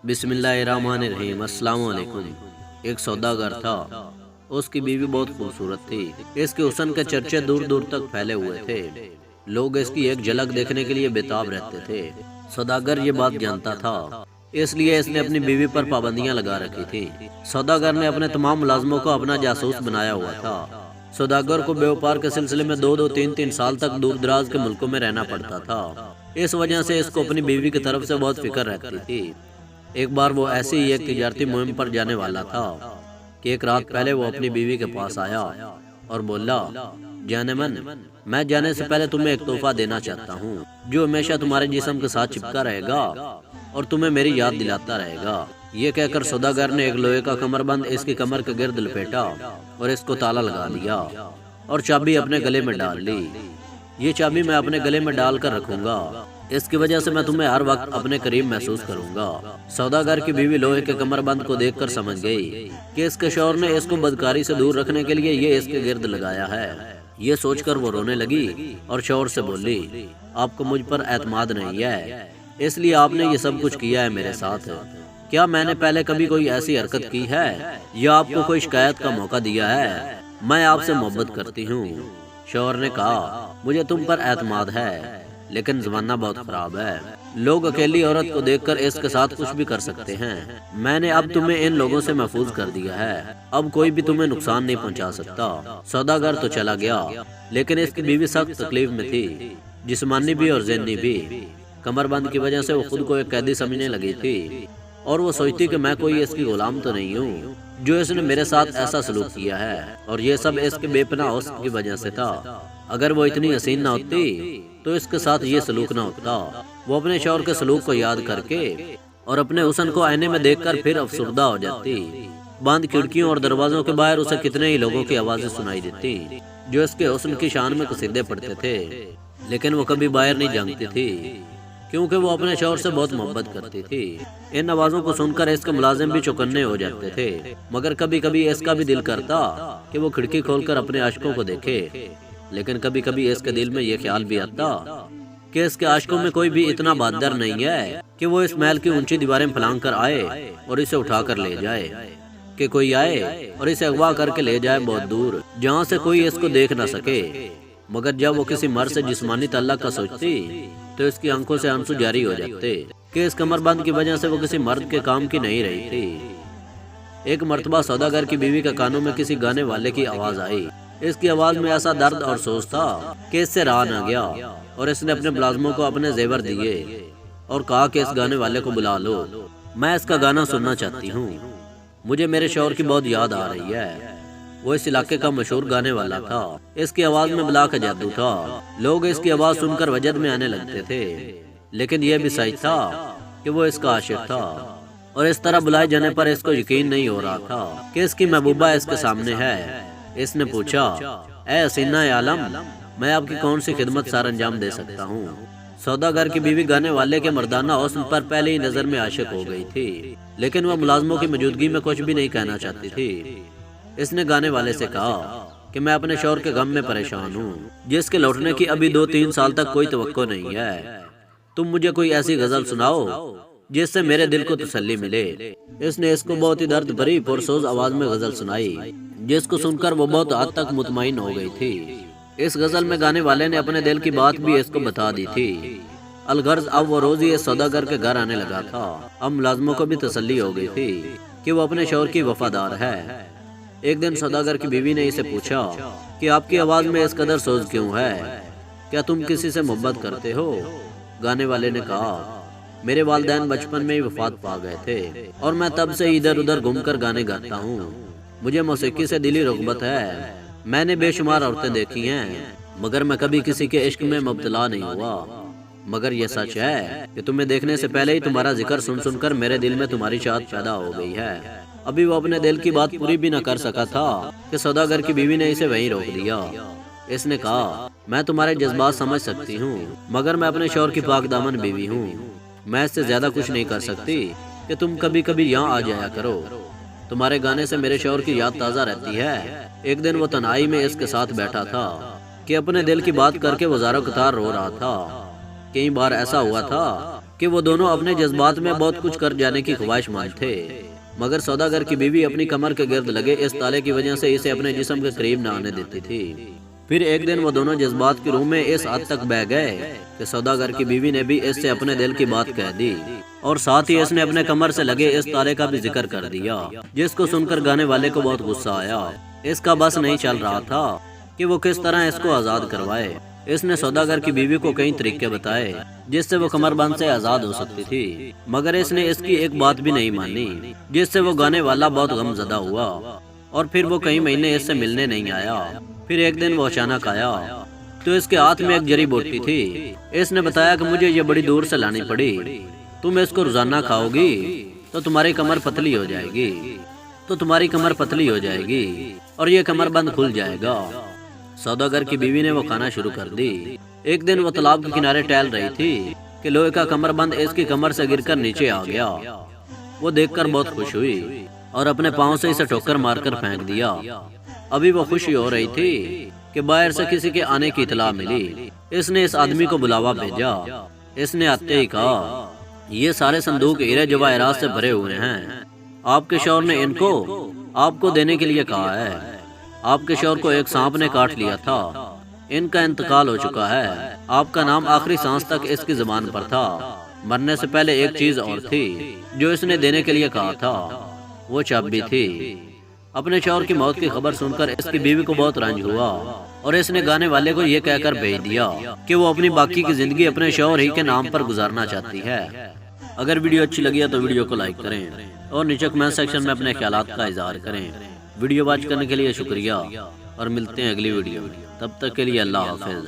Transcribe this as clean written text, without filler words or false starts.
बिस्मिल्लाहिर्रहमानिर्रहीम। अस्सलाम वालेकुम। एक सौदागर था, उसकी बीवी बहुत खूबसूरत थी। इसके हुस्न के चर्चे दूर दूर तक फैले हुए थे। लोग इसकी एक झलक देखने के लिए बेताब रहते थे। सौदागर ये बात जानता था, इसलिए इसने अपनी बीवी पर पाबंदियां लगा रखी थी। सौदागर ने अपने तमाम मुलाजमों को अपना जासूस बनाया हुआ था। सौदागर को व्यापार के सिलसिले में 2-3 साल तक दूर दराज के मुल्कों में रहना पड़ता था। इस वजह से इसको अपनी बीवी की तरफ से बहुत फिक्र रहती थी। एक बार वो ऐसे ही एक तिजारती मुहिम पर जाने वाला था कि एक रात पहले वो अपनी बीवी के पास आया और बोला, जानेमन, मैं जाने से पहले तुम्हें एक तोहफा देना चाहता हूँ जो हमेशा तुम्हारे जिस्म के साथ चिपका रहेगा और तुम्हें मेरी याद दिलाता रहेगा। ये कहकर सौदागर ने एक लोहे का कमरबंद इसकी कमर के गिर्द लपेटा और इसको ताला लगा लिया और चाबी अपने गले में डाल ली। ये चाबी मैं अपने गले में डाल कर रखूंगा, इसकी वजह से मैं तुम्हें हर वक्त अपने करीब महसूस करूंगा। सौदागर की बीवी लोहे के कमरबंद को देखकर समझ गई कि इसके शौहर ने इसको बदकारी से दूर रखने के लिए ये इसके गिर्द लगाया है। ये सोचकर वो रोने लगी और शौहर से बोली, आपको मुझ पर एतमाद नहीं है, इसलिए आपने ये सब कुछ किया है मेरे साथ। क्या मैंने पहले कभी कोई ऐसी हरकत की है या आपको कोई शिकायत का मौका दिया है? मैं आपसे मोहब्बत करती हूँ। शौहर ने कहा, मुझे तुम पर एतमाद है, लेकिन जमाना बहुत खराब है। लोग अकेली औरत को देखकर इसके साथ कुछ भी कर सकते हैं। मैंने अब तुम्हें इन लोगों से महफूज कर दिया है, अब कोई भी तुम्हें नुकसान नहीं पहुंचा सकता। सौदागर तो चला गया, लेकिन इसकी बीवी सख्त तकलीफ में थी, जिस्मानी भी और ज़हनी भी। कमरबंद की वजह से वो खुद को एक कैदी समझने लगी थी और वो सोचती कि मैं कोई इसकी गुलाम तो नहीं हूँ जो इसने मेरे साथ ऐसा सलूक किया है, और ये सब इसके बेपनाह हुस्न की वजह से था। अगर वो इतनी हसीन ना होती तो इसके साथ ये सलूक ना होता। वो अपने शौहर के सलूक को याद करके और अपने हुस्न को आईने में देखकर फिर अफसुर्दा हो जाती। बंद खिड़कियों और दरवाजों के बाहर उसे कितने ही लोगों की आवाजें सुनाई देती जो इसके हुस्न की शान में कसीदे पढ़ते थे, लेकिन वो कभी बाहर नहीं झांकती थी क्योंकि वो अपने शौहर से बहुत मोहब्बत करती थी। इन आवाजों को सुनकर इसके मुलाजिम भी चौकन्ने हो जाते थे, मगर कभी कभी इसका भी दिल करता कि वो खिड़की खोलकर अपने आशिकों को देखे। लेकिन कभी कभी इसके दिल में ये ख्याल भी आता कि इसके आशिकों में कोई भी इतना बहादुर नहीं है कि वो इस महल की ऊंची दीवारें फलांग कर आए और इसे उठाकर ले जाए, कि कोई आए और इसे अगवा करके ले जाए बहुत दूर जहाँ से कोई इसको देख न सके। मगर जब वो किसी मर्द से जिस्मानी तल्लक का सोचती तो इसकी आंखों से आंसू जारी हो जाते कि इस कमरबंद की वजह से वो किसी मर्द के काम की नहीं रही थी। एक मर्तबा सौदागर की बीवी के कानों में किसी गाने वाले की आवाज आई। इसकी आवाज में ऐसा दर्द और सोच था कि इससे रहा न गया और इसने अपने मुलाजमों को अपने जेवर दिए और कहा कि इस गाने वाले को बुला लो, मैं इसका गाना सुनना चाहती हूँ, मुझे मेरे शौहर की बहुत याद आ रही है। वो इस इलाके का मशहूर गाने वाला था। इसकी आवाज में बला का जादू था। लोग इसकी आवाज सुनकर वजद में आने लगते थे, लेकिन यह भी सही था कि वो इसका आशिक था और इस तरह बुलाए जाने पर इसको यकीन नहीं हो रहा था कि इसकी महबूबा इसके सामने है। इसने पूछा, ए हसीना आलम, मैं आपकी कौन सी खिदमत सर अंजाम दे सकता हूँ? सौदागर की बीवी गाने वाले के मर्दाना हुस्न पर पहले ही नजर में आशिक हो गई थी, लेकिन वह मुलाजमों की मौजूदगी में कुछ भी नहीं कहना चाहती थी। इसने गाने वाले से कहा कि मैं अपने शौहर के गम में परेशान हूँ, जिसके लौटने की अभी 2-3 साल तक कोई तवक्को नहीं है। तुम मुझे कोई ऐसी गजल सुनाओ जिससे मेरे दिल को तसल्ली मिले। इसने इसको बहुत ही दर्द भरी पुरसोज आवाज में गजल सुनाई, जिसको सुनकर वो बहुत हद तक मुतमईन हो गई थी। इस गजल में गाने वाले ने अपने दिल की बात भी इसको बता दी थी। अलगर्ज अब वो रोज ही सौदागर के घर आने लगा था। अब मुलाजमों को भी तसल्ली हो गई थी कि वो अपने शौहर की वफादार है। एक दिन सौदागर की बीवी ने इसे पूछा कि आपकी आवाज में इस कदर सोच क्यों है, क्या तुम किसी से मोहब्बत करते हो? गाने वाले ने कहा, मेरे वालिदैन बचपन में ही वफात पा गए थे और मैं तब से इधर उधर घूमकर गाने गाता हूँ। मुझे मौसीकी से दिली रुग़बत है। मैंने बेशुमार औरतें देखी हैं, मगर मैं कभी किसी के इश्क में मुब्तला नहीं हुआ। मगर यह सच है कि तुम्हें देखने से पहले ही तुम्हारा जिक्र सुन सुनकर मेरे दिल में तुम्हारी चाहत पैदा हो गई है। अभी वो अपने दिल की बात पूरी भी न कर सका था कि सौदागर की बीवी ने इसे वहीं रोक दिया। इसने कहा, मैं तुम्हारे जज्बात समझ सकती हूँ, मगर मैं अपने शौहर की पाक दामन बीवी हूँ। मैं इससे ज्यादा कुछ नहीं कर सकती कि तुम कभी कभी यहाँ आ जाया करो। तुम्हारे गाने से मेरे शौहर की याद ताज़ा रहती है। एक दिन वो तन्हाई में इसके साथ बैठा था کہ اپنے دل کی بات کر کے وہ زارو قطار رو رہا تھا۔ کئی بار ایسا ہوا تھا کہ وہ دونوں اپنے جذبات میں بہت کچھ کر جانے کی خواہش مند تھے، مگر سوداگر کی بیوی اپنی کمر کے گرد لگے اس تالے کی وجہ سے اسے اپنے جسم کے قریب نہ آنے دیتی تھی۔ پھر ایک دن وہ دونوں جذبات کی روح میں اس حد تک بہہ گئے کہ سوداگر کی بیوی نے بھی اس سے اپنے دل کی بات کہہ دی، اور ساتھ ہی اس نے اپنے کمر سے لگے اس تالے کا بھی ذکر کر دیا، جس کو سن کر گانے والے کو بہت غصہ آیا۔ اس کا بس نہیں چل رہا تھا کہ وہ کس طرح اس کو آزاد کروائے۔ اس نے سوداگر کی بیوی کو کئی طریقے بتائے جس سے وہ کمر بند سے آزاد ہو سکتی تھی، مگر اس نے اس کی ایک بات بھی نہیں مانی، جس سے وہ گانے والا بہت غم زدہ ہوا، اور پھر وہ کئی مہینے اس سے ملنے نہیں آیا۔ پھر ایک دن وہ اچانک آیا تو اس کے ہاتھ میں ایک جڑی بوٹی تھی۔ اس نے بتایا کہ مجھے یہ بڑی دور سے لانی پڑی، تم اس کو روزانہ کھاؤ گی تو تمہاری کمر پتلی ہو جائے گی اور یہ کمر بند کھل جائے گا۔ سوداگر کی بیوی نے وہ کھانا شروع کر دی۔ ایک دن وہ تالاب کے کنارے ٹہل رہی تھی کہ لوہے کا کمر بند اس کی کمر سے گر کر نیچے آ گیا۔ وہ دیکھ کر بہت خوش ہوئی اور اپنے پاؤں سے اسے ٹھوکر مار کر پھینک دیا۔ ابھی وہ خوشی ہو رہی تھی کہ باہر سے کسی کے آنے کی اطلاع ملی۔ اس نے اس آدمی کو بلاوا بھیجا۔ اس نے آتے ہی کہا، یہ سارے صندوق ہیرے جواہرات سے بھرے ہوئے ہیں، آپ کے شوہر نے ان کو آپ کو دینے کے لیے کہا ہے۔ آپ کے شوہر کو ایک سانپ نے کاٹ لیا تھا، ان کا انتقال ہو چکا ہے، آپ کا نام آخری سانس تک اس کی زبان پر تھا۔ مرنے سے پہلے ایک چیز اور تھی جو اس نے دینے کے لیے کہا تھا، وہ چابی تھی۔ اپنے شوہر کی موت کی خبر سن کر اس کی بیوی کو بہت رنج ہوا، اور اس نے گانے والے کو یہ کہہ کر بھیج دیا کہ وہ اپنی باقی کی زندگی اپنے شوہر ہی کے نام پر گزارنا چاہتی ہے۔ اگر ویڈیو اچھی لگی ہے تو ویڈیو کو لائک کریں اور نیچے کمنٹ سیکشن میں اپنے خیالات کا اظہار کریں۔ ویڈیو واچ کرنے کے لیے شکریہ، اور ملتے ہیں اگلی ویڈیو میں۔ تب تک کے لیے اللہ حافظ۔